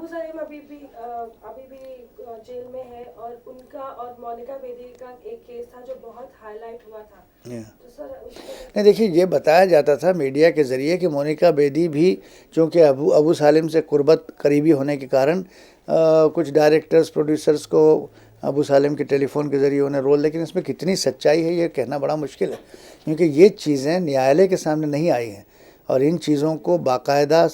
अबू सलीम अभी भी जेल में है और उनका और मोनिका बेदी का एक केस था जो बहुत हाईलाइट हुआ था। तो सर नहीं, देखिए, ये बताया जाता था मीडिया के ज़रिए कि मोनिका बेदी भी चूँकि अबू सालिम से कुर्बत करीबी होने के कारण कुछ डायरेक्टर्स प्रोड्यूसर्स को अबू सालिम के टेलीफोन के ज़रिए उन्हें रोल, लेकिन इसमें कितनी सच्चाई है ये कहना बड़ा मुश्किल है, क्योंकि ये चीज़ें न्यायालय के सामने नहीं आई हैं और इन चीज़ों को बाकायदा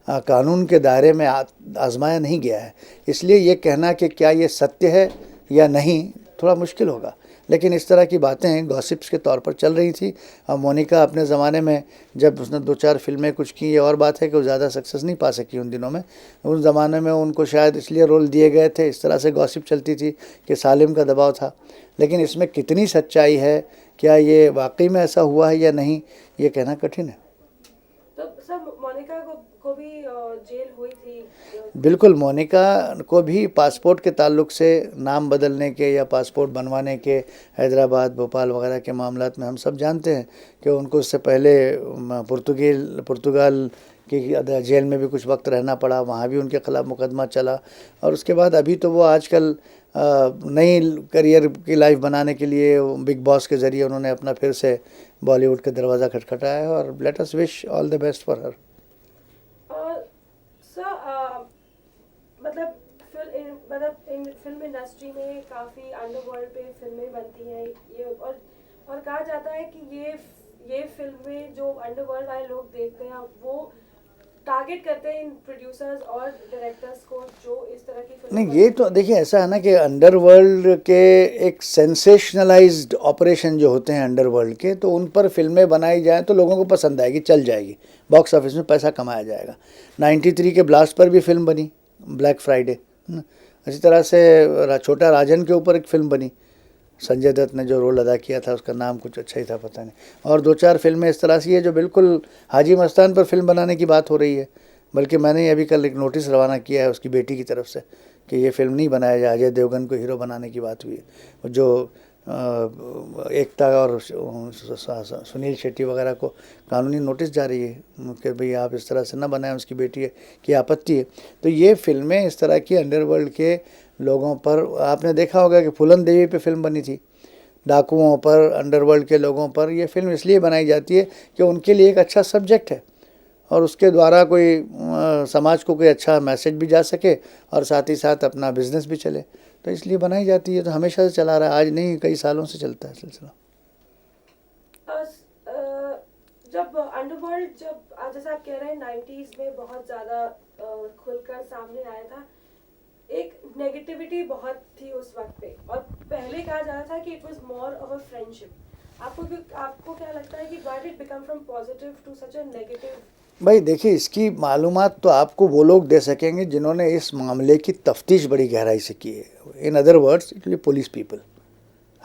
कानून के दायरे में आजमाया नहीं गया है। इसलिए ये कहना कि क्या ये सत्य है या नहीं थोड़ा मुश्किल होगा, लेकिन इस तरह की बातें गॉसिप्स के तौर पर चल रही थी। अब मोनिका अपने ज़माने में जब उसने 2-4 फिल्में कुछ की, ये और बात है कि वो ज़्यादा सक्सेस नहीं पा सकी उन दिनों में। उन ज़माने में उनको शायद इसलिए रोल दिए गए थे, इस तरह से गॉसिप चलती थी कि सालिम का दबाव था। लेकिन इसमें कितनी सच्चाई है, क्या ये वाकई में ऐसा हुआ है या नहीं, ये कहना कठिन है। तो सर मोनिका को भी जेल हुई थी। बिल्कुल, मोनिका को भी पासपोर्ट के ताल्लुक से नाम बदलने के या पासपोर्ट बनवाने के हैदराबाद भोपाल वगैरह के मामलात में हम सब जानते हैं कि उनको उससे पहले पुर्तगाल की जेल में भी कुछ वक्त रहना पड़ा, वहाँ भी उनके ख़िलाफ़ मुकदमा चला और उसके बाद अभी तो वो आजकल नई करियर की लाइफ बनाने के लिए बिग बॉस के ज़रिए उन्होंने अपना फिर से बॉलीवुड का दरवाज़ा खटखटाया है और let us wish all the best for her. In film industry में काफ़ी अंडरवर्ल्ड पे फिल्में बनती हैं ये और कहा जाता है कि ये फिल्में जो अंडरवर्ल्ड वाले लोग देखते हैं वो टारगेट करते हैं इन प्रोड्यूसर्स और डायरेक्टर्स को जो इस तरह की फिल्म। नहीं, ये तो देखिए ऐसा है ना कि अंडरवर्ल्ड के एक सेंसेशनलाइज्ड ऑपरेशन जो होते हैं अंडरवर्ल्ड के, तो उन पर फिल्में बनाई जाएँ तो लोगों को पसंद आएगी, चल जाएगी, बॉक्स ऑफिस में पैसा कमाया जाएगा। 93 के ब्लास्ट पर भी फिल्म बनी, ब्लैक फ्राइडे। इसी तरह से छोटा राजन के ऊपर एक फिल्म बनी, संजय दत्त ने जो रोल अदा किया था उसका नाम कुछ अच्छा ही था, पता नहीं। और 2-4 फिल्में इस तरह से है जो बिल्कुल हाजी मस्तान पर फिल्म बनाने की बात हो रही है। बल्कि मैंने अभी कल एक नोटिस रवाना किया है उसकी बेटी की तरफ से कि ये फिल्म नहीं बनाया जाए, अजय देवगन को हीरो बनाने की बात हुई है। जो एकता और सुनील शेट्टी वगैरह को कानूनी नोटिस जारी है कि भाई आप इस तरह से ना बनाएं, उसकी बेटी की आपत्ति है। तो ये फिल्में इस तरह की अंडरवर्ल्ड के लोगों पर, आपने देखा होगा कि फूलन देवी पे फिल्म बनी थी, डाकुओं पर, अंडरवर्ल्ड के लोगों पर। ये फिल्म इसलिए बनाई जाती है कि उनके लिए एक अच्छा सब्जेक्ट है और उसके द्वारा कोई समाज को कोई अच्छा मैसेज भी जा सके और साथ ही साथ अपना बिजनेस भी चले, तो इसलिए बनाई जाती है। तो हमेशा से चला रहा है, आज नहीं कई सालों से चलता है सिलसिला। जब अंडरवर्ल्ड जैसे आप कह रहे हैं 90s में बहुत ज़्यादा खुलकर सामने आया था, एक नेगेटिविटी बहुत थी उस वक्त पे और पहले कहा जाता था कि it was more of a friendship. आपको क्या लगता है कि why did become from positive to such a negative? भाई देखिए, इसकी मालूमात तो आपको वो लोग दे सकेंगे जिन्होंने इस मामले की तफ्तीश बड़ी गहराई से की है। In other words it will police people.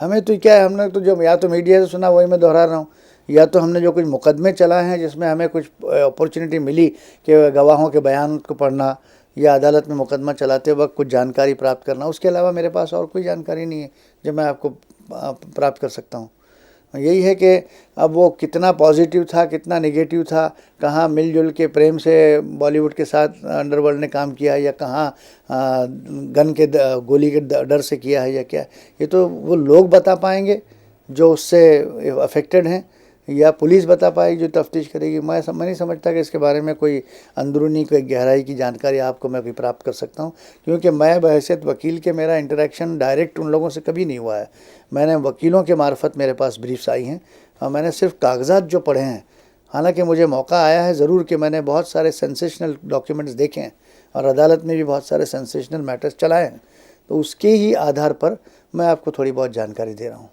हमें तो क्या है, हमने तो जो या तो मीडिया से सुना वही मैं दोहरा रहा हूँ, या तो हमने जो कुछ मुकदमे चलाए हैं जिसमें हमें कुछ अपॉर्चुनिटी मिली कि गवाहों के बयान को पढ़ना या अदालत में मुकदमा चलाते वक्त कुछ जानकारी प्राप्त करना, उसके अलावा मेरे पास और कोई जानकारी नहीं है जो मैं आपको प्राप्त कर सकता हूँ। यही है कि अब वो कितना पॉजिटिव था, कितना नेगेटिव था, कहाँ मिलजुल के प्रेम से बॉलीवुड के साथ अंडरवर्ल्ड ने काम किया या कहाँ गन के गोली के डर से किया है या क्या, ये तो वो लोग बता पाएंगे जो उससे अफेक्टेड हैं, या पुलिस बता पाएगी जो तफ्तीश करेगी। मैं नहीं समझता कि इसके बारे में कोई अंदरूनी कोई गहराई की जानकारी आपको मैं भी प्राप्त कर सकता हूं, क्योंकि मैं बहैसियत वकील के मेरा इंटरेक्शन डायरेक्ट उन लोगों से कभी नहीं हुआ है। मैंने वकीलों के मार्फत मेरे पास ब्रीफ्स आई हैं और मैंने सिर्फ कागजात जो पढ़े हैं। हालांकि मुझे मौका आया है ज़रूर कि मैंने बहुत सारे सेंसेशनल डॉक्यूमेंट्स देखे हैं और अदालत में भी बहुत सारे सेंसेशनल मैटर्स चलाए हैं, तो उसके ही आधार पर मैं आपको थोड़ी बहुत जानकारी दे रहा हूँ।